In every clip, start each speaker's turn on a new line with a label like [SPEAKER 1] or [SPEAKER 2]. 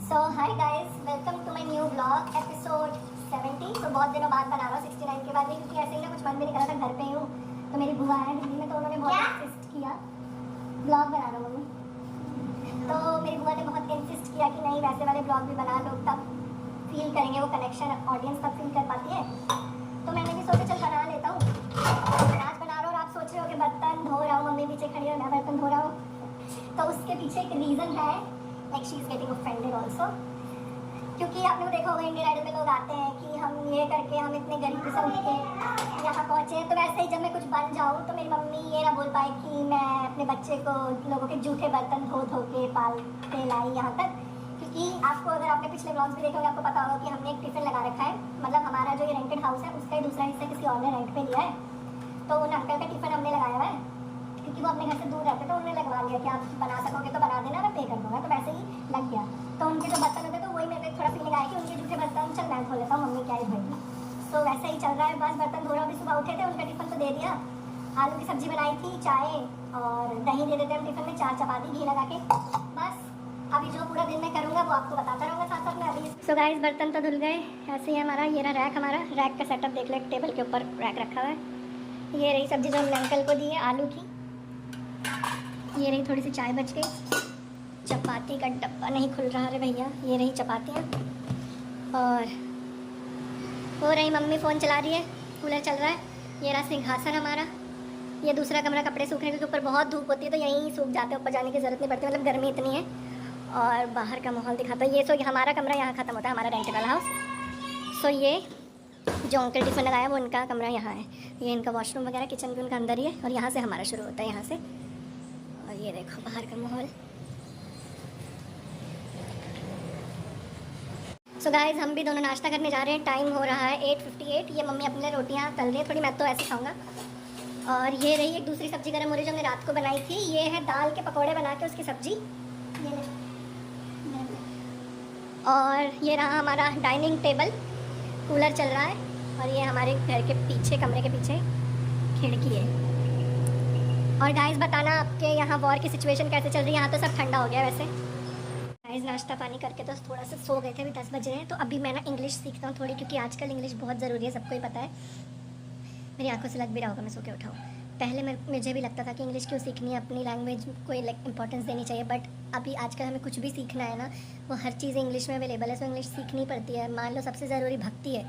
[SPEAKER 1] So hi guys, welcome to my new blog episode 70। तो बहुत दिनों बाद बना रहा हूँ 69 के बाद, नहीं क्योंकि ऐसे ही ना कुछ मन भी नहीं कर रहा था, घर पे ही हूँ। तो मेरी बुआ है दिल्ली में, तो उन्होंने बहुत इंसिस्ट किया ब्लॉग बना रहा हूँ। तो मेरी बुआ ने बहुत इंसिस्ट किया कि नहीं वैसे वाले ब्लॉग भी बना लो, तब फील करेंगे वो कनेक्शन, ऑडियंस तब फील कर पाती है। तो मैंने भी सोचा चल बना लेता हूँ। आज बना रहा हूँ और आप सोच रहे हो कि बर्तन धो रहा हूँ, मम्मी पीछे खड़ी है, मैं बर्तन धो रहा हूँ। तो उसके पीछे एक रीज़न है, like she is getting offended also, क्योंकि आपने वो देखा होगा इंडियन आइडल में लोग आते हैं कि हम ये करके हम इतने गरीब से उठ के यहाँ पहुँचे। तो वैसे ही जब मैं कुछ बन जाऊँ तो मेरी मम्मी ये ना बोल पाए कि मैं अपने बच्चे को लोगों के जूठे बर्तन धो धो के पाल के लाई यहाँ तक। क्योंकि आपको, अगर आपने पिछले ब्लॉग्स भी देखे होंगे, आपको पता होगा कि हमने एक टिफिन लगा रखा है। मतलब हमारा जो ये रेंटेड हाउस है उसका ही दूसरा हिस्सा किसी और ने रेंट पे लिया है। तो उन अंकल का टिफिन हमने लगाया हुआ है, क्योंकि वो अपने घर से दूर रहते तो उन्होंने लगवा लिया कि आप बना सकोगे तो बना देना, मैं पे कर दूँगा। तो वैसे ही लग गया। तो उनके जो बर्तन होते तो वही मेरे थोड़ा फीलिंग आया कि उनके जूठे बर्तन चल मैं धो लेता हूँ, मम्मी क्या ही धोएगी। तो वैसे ही चल रहा है, बस बर्तन धो रहा हूँ। अभी सुबह उठे थे, उनका टिफिन तो दे दिया। आलू की सब्जी बनाई थी, चाय और दही दे देते हम टिफिन में, 4 चपाती घी लगा के। बस अभी जो पूरा दिन में करूँगा वो आपको बताता रहूँगा साथ साथ में। अभी सो गाइस, बर्तन तो धुल गए। ऐसे ही हमारा ये रहा रैक, हमारा रैक का सेटअप देख लो, एक टेबल के ऊपर रैक रखा हुआ है। ये रही सब्जी जो हमने अंकल को दी है, आलू की। ये रही थोड़ी सी चाय बच गई। चपाती का डब्बा नहीं खुल रहा रे भैया। ये रही चपातियाँ। और वो रही मम्मी फ़ोन चला रही है, कूलर चल रहा है। ये रहा सिंहासन हमारा। ये दूसरा कमरा कपड़े सूखने के ऊपर बहुत धूप होती है तो यहीं सूख जाते हैं, ऊपर जाने की ज़रूरत नहीं पड़ती, मतलब गर्मी इतनी है। और बाहर का माहौल दिखाता है। ये सो हमारा कमरा यहाँ ख़त्म होता है, हमारा रेंटेड वाला हाउस। सो ये जो अंकल टिफिन लगाया वो उनका कमरा यहाँ है। ये इनका वॉशरूम वगैरह, किचन भी उनका अंदर ही है। और यहाँ से हमारा शुरू होता है, यहाँ से। और ये देखो बाहर का माहौल। सो गाइस, हम भी दोनों नाश्ता करने जा रहे हैं। टाइम हो रहा है 8:58। ये मम्मी अपने रोटियां तल रही है थोड़ी, मैं तो ऐसे खाऊंगा। और ये रही एक दूसरी सब्जी गर्म हो रही है जो हमने रात को बनाई थी। ये है दाल के पकौड़े बना के उसकी सब्जी। ये ले। और ये रहा हमारा डाइनिंग टेबल, कूलर चल रहा है। और ये हमारे घर के पीछे, कमरे के पीछे खिड़की है। और गाइस बताना आपके यहाँ वॉर की सिचुएशन कैसे चल रही है। यहाँ तो सब ठंडा हो गया वैसे। गाइस नाश्ता पानी करके तो थोड़ा सा सो गए थे, अभी 10 बज रहे हैं। तो अभी मैं ना इंग्लिश सीखता हूँ थोड़ी, क्योंकि आजकल इंग्लिश बहुत ज़रूरी है, सबको ही पता है। मेरी आंखों से लग भी रहा होगा मैं सो के उठाऊँ। पहले मुझे भी लगता था कि इंग्लिश क्यों सीखनी है, अपनी लैंग्वेज को इंपॉर्टेंस देनी चाहिए। बट अभी आजकल हमें कुछ भी सीखना है ना, वो हर चीज़ इंग्लिश में अवेलेबल है, तो इंग्लिश सीखनी पड़ती है। मान लो सबसे ज़रूरी भक्ति है,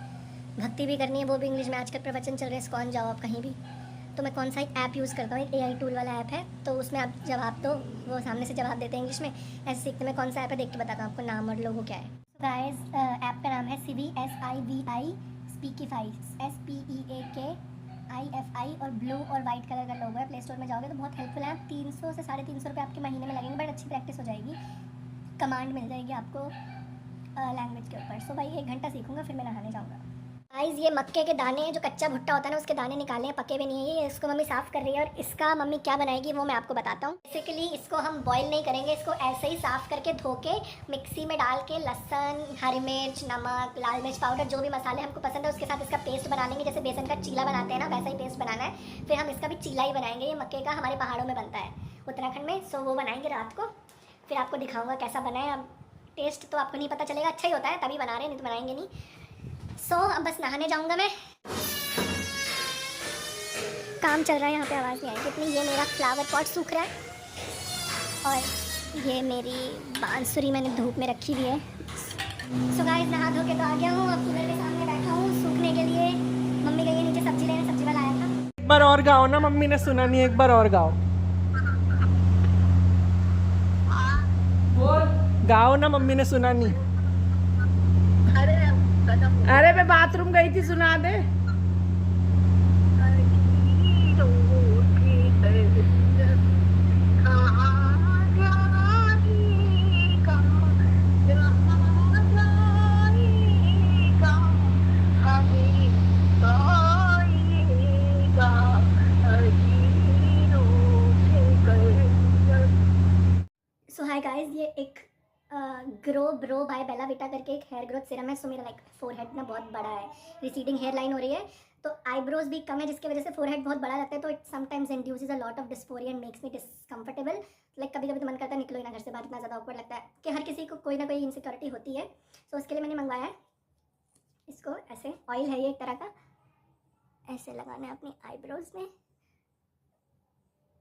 [SPEAKER 1] भक्ति भी करनी है, वो भी इंग्लिश में। आजकल प्रवचन चल रहे हैं, इस्कॉन जाओ आप कहीं भी। तो मैं कौन सा ऐप यूज़ करता हूँ, एक AI टूल वाला ऐप है, तो उसमें आप जवाब दो, वो सामने से जवाब देते हैं इंग्लिश में। ऐसे सीखते। मैं कौन सा ऐप है देख के बताता हूँ आपको, नाम और लोगो क्या है। गाइस ऐप का नाम है CVSIVI स्पीकीफाई, SPEAKIFI, और ब्लू और वाइट कलर का लोगो है। प्ले स्टोर में जाओगे तो बहुत हेल्पफुल है। 300 से 350 रुपये आपके महीने में लगेंगे, बट अच्छी प्रैक्टिस हो जाएगी, कमांड मिल जाएगी आपको लैंग्वेज के ऊपर। सो भाई 1 घंटा सीखूंगा, फिर मैं नहाने जाऊँगा। गाइस ये मक्के के दाने, जो कच्चा भुट्टा होता है ना, उसके दाने निकाले हैं, पके हुए नहीं है ये। इसको मम्मी साफ़ कर रही है, और इसका मम्मी क्या बनाएगी वो मैं आपको बताता हूँ। बेसिकली इसको हम बॉईल नहीं करेंगे, इसको ऐसे ही साफ़ करके धो के मिक्सी में डाल के लहसुन, हरी मिर्च, नमक, लाल मिर्च पाउडर, जो भी मसाले हमको पसंद है उसके साथ इसका पेस्ट बना लेंगे। जैसे बेसन का चीला बनाते हैं ना, वैसा ही पेस्ट बनाना है। फिर हम इसका भी चीला ही बनाएंगे। ये मक्के का हमारे पहाड़ों में बनता है, उत्तराखंड में। सो वो बनाएंगे रात को, फिर आपको दिखाऊँगा कैसा बना है। अब टेस्ट तो आपको नहीं पता चलेगा, अच्छा ही होता है तभी बना रहे हैं, नहीं तो बनाएंगे नहीं। सो अब बस नहाने जाऊंगा मैं। काम चल रहा है यहाँ पे, आवाज़ नहीं आई कितनी। ये मेरा फ्लावर पॉट सूख रहा है, और ये मेरी बांसुरी मैंने धूप में रखी हुई है। सो गाइस नहा धो के तो आ गया हूँ, अब कूलर के सामने बैठा हूँ सूखने के लिए। मम्मी गई है नीचे सब्जी लेने, सब्जी वाला आया था।
[SPEAKER 2] एक बार और गाओ ना, मम्मी ने सुना नहीं, एक बार और गाओ। गाओ ना, मम्मी ने सुना नहीं। अरे मैं बाथरूम गई थी, सुना दे।
[SPEAKER 1] सो हाय गाइस, ये एक ग्रो ब्रो बाय बेला विटा करके एक हेयर ग्रोथ सीरम है। सो मेरा फोरहेड ना बहुत बड़ा है, रिसीडिंग हेयर लाइन हो रही है। तो आईब्रोज भी कम है जिसकी वजह से फोरहेड बहुत बड़ा लगता है, तो it sometimes induces a lot of dysphoria and makes me discomfortable. Like कभी कभी तो मन करता है निकलो ही ना घर से बाहर, इतना ज़्यादा ऑकवर्ड लगता है कि हर किसी को कोई ना कोई इनसिक्योरिटी होती है। सो उसके लिए मैंने मंगवाया है इसको। ऐसे ऑयल है ये एक तरह का, ऐसे लगाना है अपनी आईब्रोज में।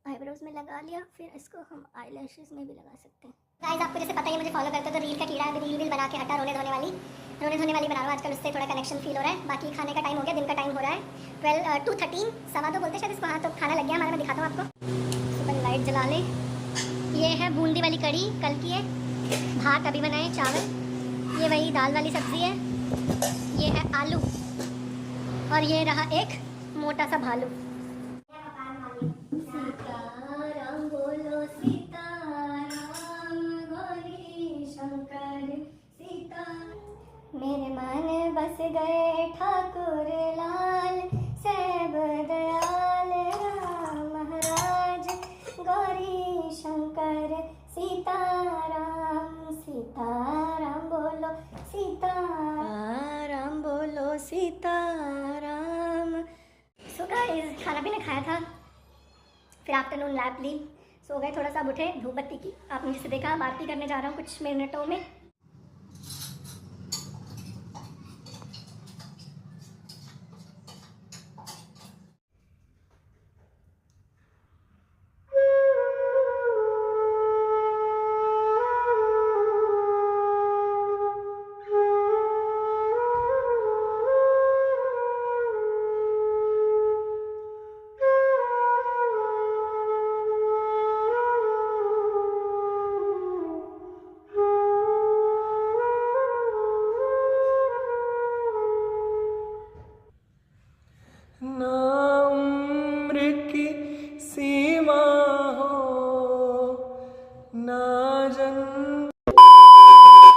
[SPEAKER 1] आईब्रोज में लगा लिया, फिर इसको हम आईलैशेस में भी लगा सकते हैं। गाइस आपको जैसे पता ही मुझे फॉलो करते हो तो रील का कीड़ा है, रील बना के हटा, रोने धोने वाली बना रहा हूँ आजकल, उससे थोड़ा कनेक्शन फील हो रहा है। बाकी खाने का टाइम हो गया, दिन का टाइम हो रहा है 2:13, सवा 2 बोलते हैं शायद इसको। हाँ तो खाना लग गया हमारा, मैं दिखाता हूँ आपको। सुबह लाइट जला ले। ये है बूंदी वाली कड़ी, कल की है। भात अभी बनाए, चावल। ये वही दाल वाली सब्जी है। ये है आलू, और ये रहा एक मोटा सा भालू। सीताराम बोलो सीताराम, गौरी शंकर सीता। मेरे मन बस गए ठाकुर लाल, सब दयाल राम महाराज। गौरी शंकर सीताराम, सीताराम बोलो सीताराम, बोलो सीताराम। सो गाइस खाना पीना खाया था, फिर आफ्टरनून लैप ली, सो गए। थोड़ा सा अब उठे, धूप बत्ती की आपने जिसे देखा, अब आरती करने जा रहा हूँ कुछ मिनटों में।
[SPEAKER 2] ना उम्र की सीमा हो, ना जन्म